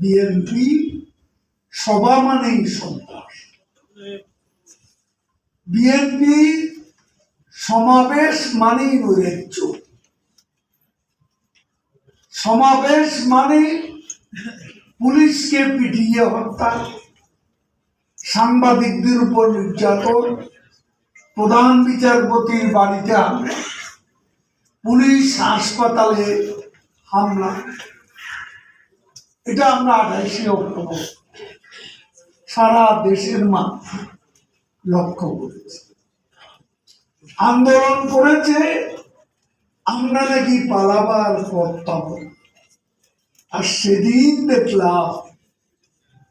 BNP সভা মানেই সন্ত্রাস, বিএনপি সমাবেশ মানেই নৈরাজ্য, সমাবেশ মানে পুলিশকে পিটিয়ে হত্যা, সাংবাদিকদের উপর নির্যাতন, প্রধান বিচারপতির বাড়িতে হামলা, পুলিশ হাসপাতালে হামলা। এটা আমরা 28শে অক্টোবর সারা দেশের মানুষ লক্ষ্য করেছি। আন্দোলন করেছে আমরা নাকি পালাবার পথ পাব, আর সেদিন দেখলাম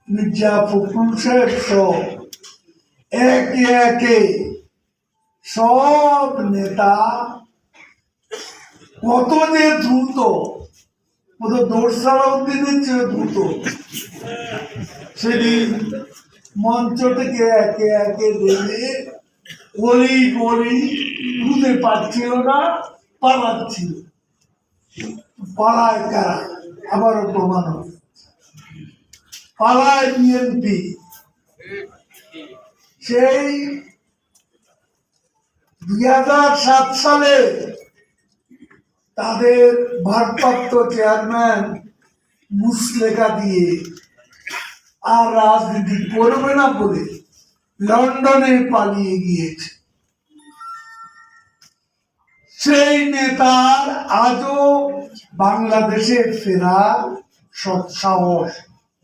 মির্জা ফখরুল সাহেব সব একে একে সব নেতা কত যে দ্রুত, দোসরাউদ্দিনের চেয়ে দ্রুত সেদিন মঞ্চ থেকে একে একে নেমে গলি গলি খুঁজে পাচ্ছিল না, পালাচ্ছিল। পালায় কারা? আবারও প্রমাণ হবে, পালায় বিএনপি। সেই 2007 সালে তাদের ভারপ্রাপ্ত চেয়ারম্যান মুসলেখা দিয়ে আর রাজনীতি করবে না বলে লন্ডনে পালিয়ে গিয়েছে। সেই নেতার আজও বাংলাদেশে ফেরার সৎসাহস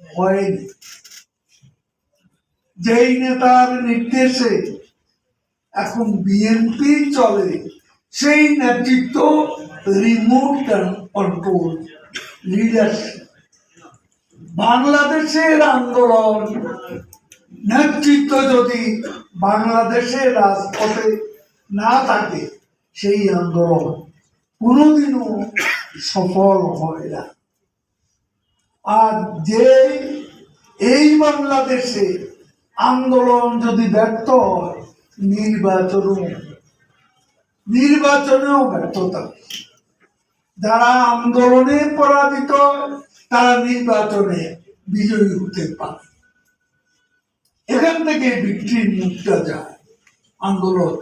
হয়নি। যেই নেতার নির্দেশে এখন বিএনপি চলে, সেই নেতৃত্ব রিমোট কন্ট্রোল লিডারশিপ। বাংলাদেশের আন্দোলন নেতৃত্ব যদি বাংলাদেশের রাজপথে না থাকে, সেই আন্দোলন কোনোদিনও সফল হয় না। আর যে এই বাংলাদেশে আন্দোলন যদি ব্যর্থ হয়, নির্বাচনেও ব্যর্থতা। যারা আন্দোলনে পরাজিত তারা নির্বাচনে বিজয়ী হতে পারে। এখান থেকে বিক্রির মুখটা যায় আন্দোলন।